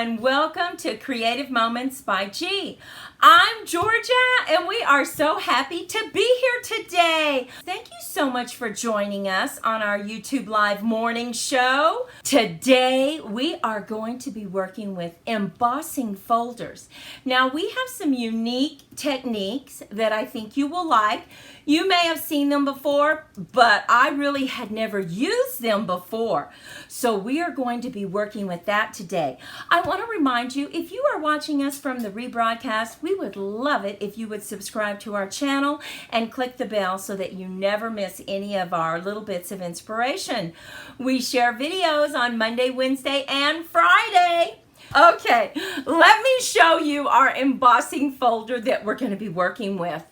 and welcome to Creative Moments by G. I'm Georgia, and we are so happy to be here today. Thank you so much for joining us on our YouTube Live morning show. Today, we are going to be working with embossing folders. Now, we have some unique techniques that I think you will like. You may have seen them before, but I really had never used them before. So we are going to be working with that today. I want to remind you, if you are watching us from the rebroadcast, we would love it if you would subscribe to our channel and click the bell so that you never miss any of our little bits of inspiration. We share videos on Monday, Wednesday, and Friday. Okay, let me show you our embossing folder that we're going to be working with.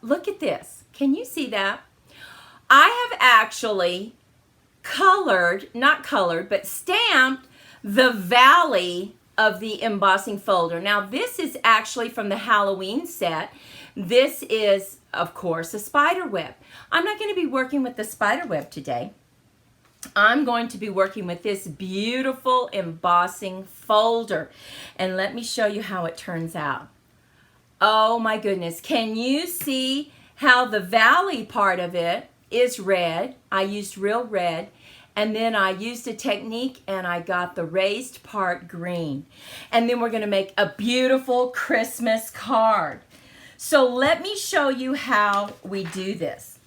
Look at this. Can you see that? I have actually stamped the valley of the embossing folder. Now, this is actually from the Halloween set. This is, of course, a spider web. I'm not going to be working with the spider web today. I'm going to be working with this beautiful embossing folder. And let me show you how it turns out. Oh my goodness. Can you see how the valley part of it is red? I used real red. And then I used a technique and I got the raised part green. And then we're going to make a beautiful Christmas card. So let me show you how we do this.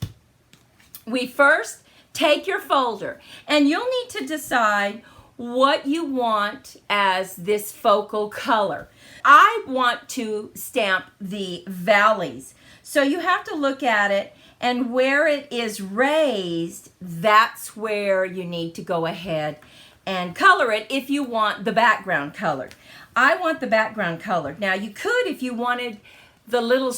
We first take your folder and you'll need to decide what you want as this focal color. I want to stamp the valleys. So you have to look at it, and where it is raised, that's where you need to go ahead and color it if you want the background colored. I want the background colored. Now you could, if you wanted the little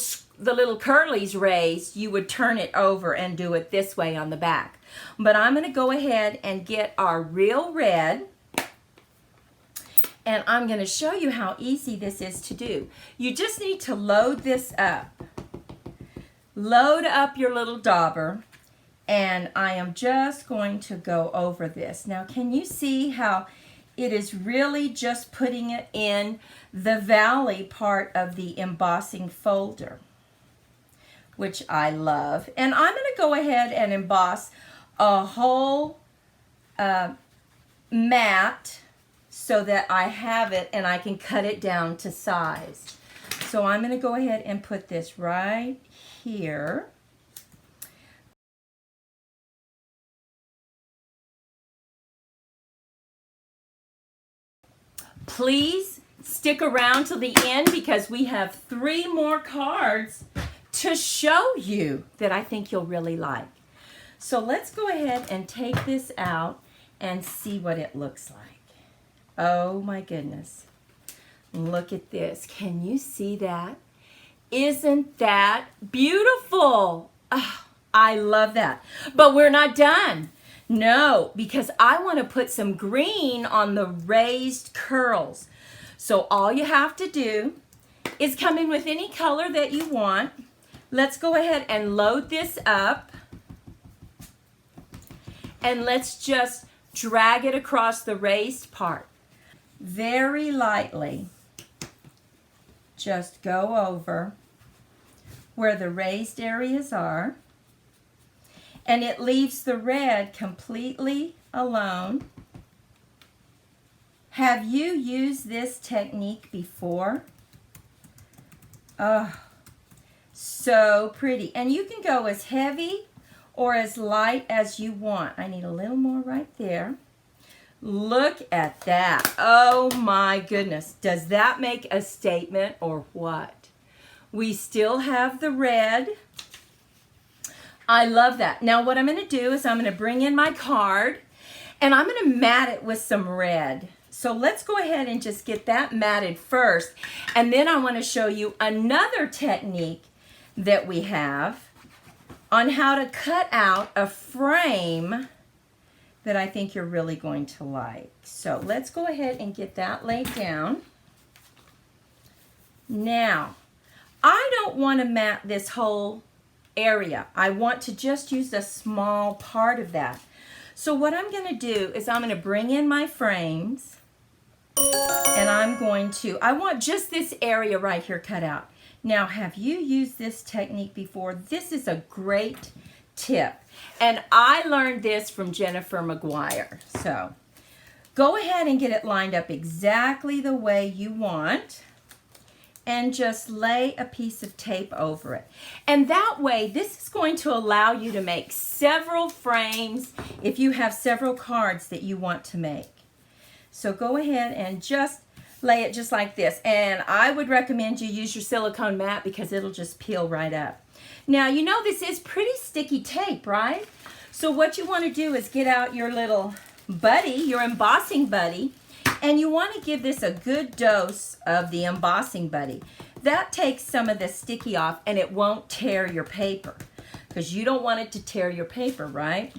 curlies raised, you would turn it over and do it this way on the back. But I'm going to go ahead and get our real red, and I'm going to show you how easy this is to do. You just need to load this up. Load up your little dauber, and I am just going to go over this. Now, can you see how it is really just putting it in the valley part of the embossing folder, which I love. And I'm going to go ahead and emboss a whole mat so that I have it and I can cut it down to size. So I'm going to go ahead and put this right here. Please stick around till the end because we have 3 more cards to show you that I think you'll really like. So let's go ahead and take this out and see what it looks like. Oh my goodness. Look at this. Can you see that? Isn't that beautiful? Oh, I love that. But we're not done. No, because I want to put some green on the raised curls. So all you have to do is come in with any color that you want. Let's go ahead and load this up. And let's just drag it across the raised part. Very lightly. Just go over where the raised areas are, and it leaves the red completely alone. Have you used this technique before? Oh, so pretty. And you can go as heavy or as light as you want. I need a little more right there. Look at that. Oh my goodness. Does that make a statement or what? We still have the red. I love that. Now what I'm going to do is I'm going to bring in my card and I'm going to mat it with some red. So let's go ahead and just get that matted first. And then I want to show you another technique that we have on how to cut out a frame that I think you're really going to like. So let's go ahead and get that laid down. Now, I don't want to mat this whole area. I want to just use a small part of that. So what I'm going to do is I'm going to bring in my frames And I want just this area right here cut out. Now, have you used this technique before? This is a great tip. And I learned this from Jennifer McGuire. So, go ahead and get it lined up exactly the way you want. And just lay a piece of tape over it. And that way, this is going to allow you to make several frames if you have several cards that you want to make. So go ahead and just lay it just like this. And I would recommend you use your silicone mat because it'll just peel right up. Now, you know this is pretty sticky tape, right? So what you want to do is get out your little buddy, your embossing buddy, and you want to give this a good dose of the embossing buddy. That takes some of the sticky off and it won't tear your paper because you don't want it to tear your paper, right?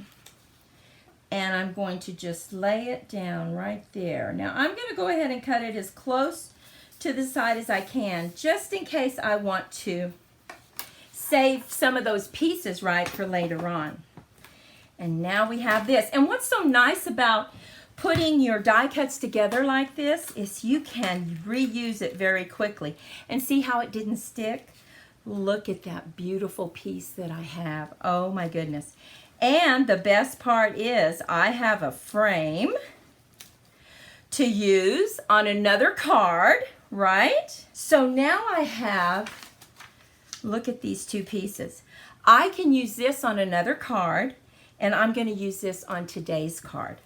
And I'm going to just lay it down right there. Now I'm going to go ahead and cut it as close to the side as I can, just in case I want to save some of those pieces, right, for later on. And now we have this. And what's so nice about putting your die cuts together like this is you can reuse it very quickly. And see how it didn't stick? Look at that beautiful piece that I have. Oh my goodness. And the best part is I have a frame to use on another card, right? So now I have, look at these two pieces. I can use this on another card, and I'm going to use this on today's card.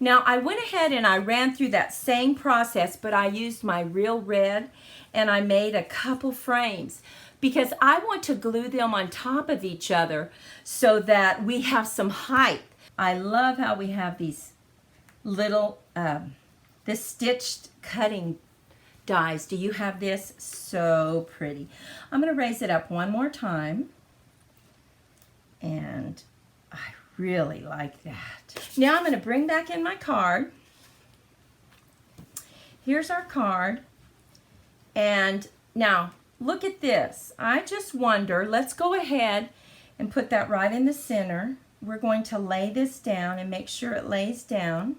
Now, I went ahead and I ran through that same process, but I used my real red, and I made a couple frames because I want to glue them on top of each other so that we have some height. I love how we have these little, this stitched cutting dies. Do you have this? So pretty. I'm going to raise it up one more time, and I really like that. Now I'm going to bring back in my card. Here's our card. And now look at this. I just wonder, let's go ahead and put that right in the center. We're going to lay this down and make sure it lays down.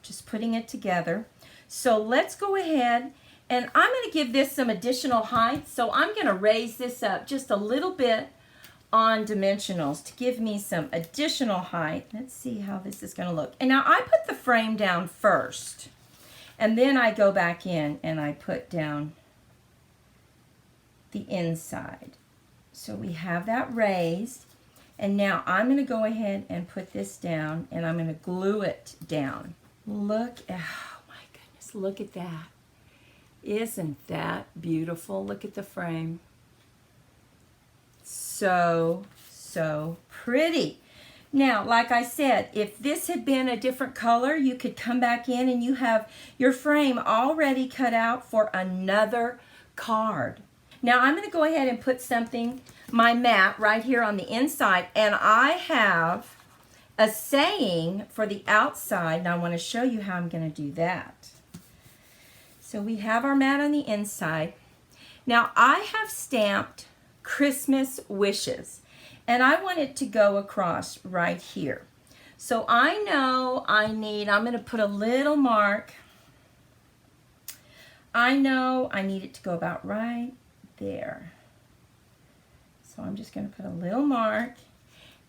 Just putting it together. So let's go ahead, and I'm going to give this some additional height. So I'm going to raise this up just a little bit on dimensionals to give me some additional height. Let's see how this is going to look. And now I put the frame down first, and then I go back in and I put down the inside. So we have that raised, and now I'm going to go ahead and put this down, and I'm going to glue it down. Look, oh my goodness, look at that. Isn't that beautiful? Look at the frame. So pretty. Now, like I said, if this had been a different color, you could come back in and you have your frame already cut out for another card. Now, I'm going to go ahead and put something, my mat, right here on the inside, and I have a saying for the outside, and I want to show you how I'm going to do that. So we have our mat on the inside. Now, I have stamped Christmas wishes, and I want it to go across right here. So I know I'm going to put a little mark. I know I need it to go about right there. So I'm just going to put a little mark,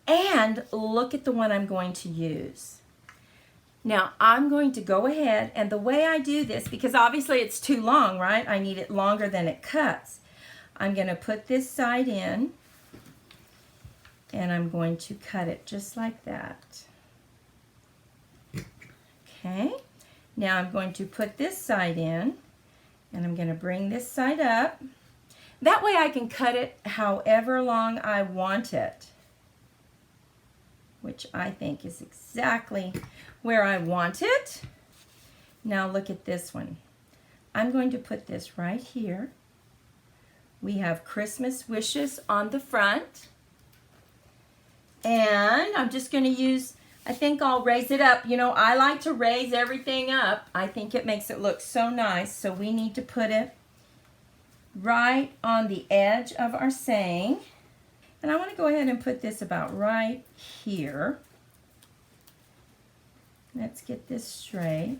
and look at the one I'm going to use. Now I'm going to go ahead, and the way I do this, because obviously it's too long, right? I need it longer than it cuts. I'm going to put this side in, and I'm going to cut it just like that. Okay, now I'm going to put this side in, and I'm going to bring this side up. That way I can cut it however long I want it, which I think is exactly where I want it. Now look at this one. I'm going to put this right here. We have Christmas wishes on the front. And I'm just going to use, I think I'll raise it up. You know, I like to raise everything up. I think it makes it look so nice. So we need to put it right on the edge of our saying. And I want to go ahead and put this about right here. Let's get this straight.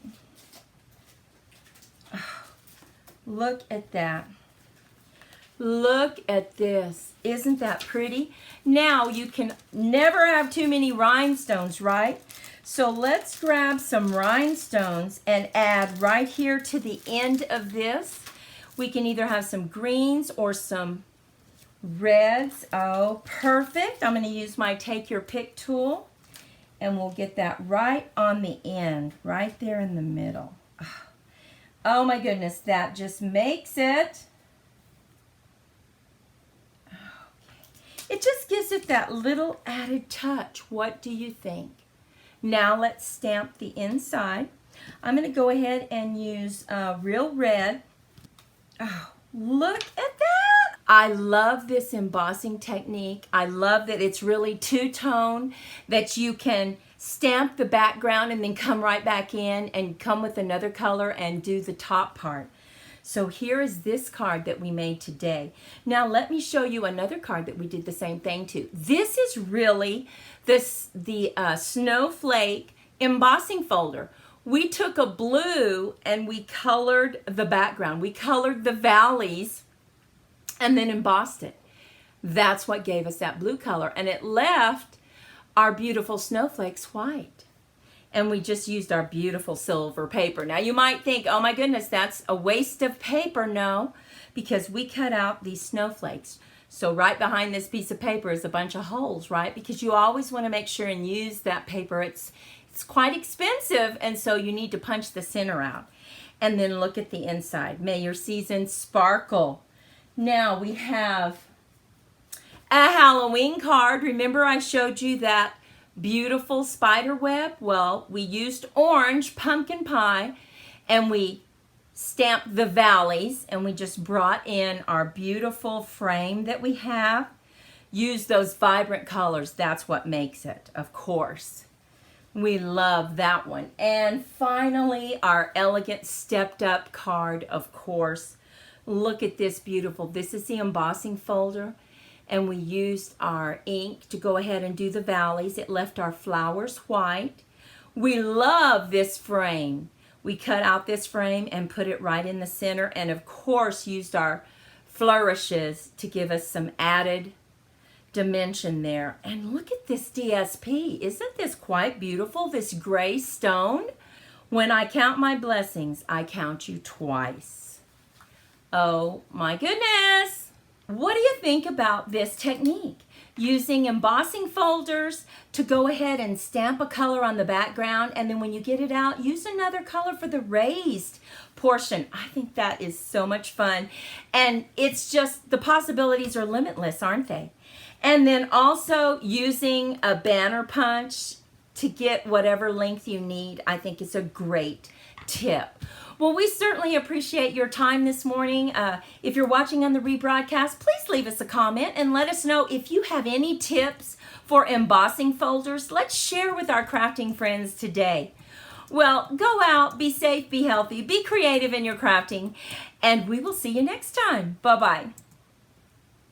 Look at that. Look at this. Isn't that pretty? Now, you can never have too many rhinestones, right? So let's grab some rhinestones and add right here to the end of this. We can either have some greens or some reds. Oh, perfect. I'm going to use my Take Your Pick tool, and we'll get that right on the end, right there in the middle. Oh my goodness, that just makes it. It just gives it that little added touch. What do you think? Now let's stamp the inside. I'm going to go ahead and use real red. Oh, look at that. I love this embossing technique. I love that it's really two-tone, that you can stamp the background and then come right back in and come with another color and do the top part. So here is this card that we made today. Now let me show you another card that we did the same thing to. This is really the snowflake embossing folder. We took a blue and we colored the background. We colored the valleys and then embossed it. That's what gave us that blue color. And it left our beautiful snowflakes white. And we just used our beautiful silver paper. Now you might think, oh my goodness, that's a waste of paper. No, because we cut out these snowflakes. So right behind this piece of paper is a bunch of holes, right? Because you always want to make sure and use that paper. It's quite expensive, and so you need to punch the center out. And then look at the inside. May your season sparkle. Now we have a Halloween card. Remember I showed you that beautiful spider web? Well, we used orange pumpkin pie and we stamped the valleys, and we just brought in our beautiful frame that we have. Use those vibrant colors. That's what makes it, of course. We love that one. And finally, our elegant stepped up card, of course. Look at this beautiful. This is the embossing folder. And we used our ink to go ahead and do the valleys. It left our flowers white. We love this frame. We cut out this frame and put it right in the center, and of course used our flourishes to give us some added dimension there. And look at this DSP. Isn't this quite beautiful, this gray stone? When I count my blessings, I count you twice. Oh my goodness. What do you think about this technique? Using embossing folders to go ahead and stamp a color on the background, and then when you get it out, use another color for the raised portion. I think that is so much fun. And it's just, the possibilities are limitless, aren't they? And then also using a banner punch to get whatever length you need, I think is a great tip. Well, we certainly appreciate your time this morning. If you're watching on the rebroadcast, please leave us a comment and let us know if you have any tips for embossing folders. Let's share with our crafting friends today. Well, go out, be safe, be healthy, be creative in your crafting, and we will see you next time. Bye-bye.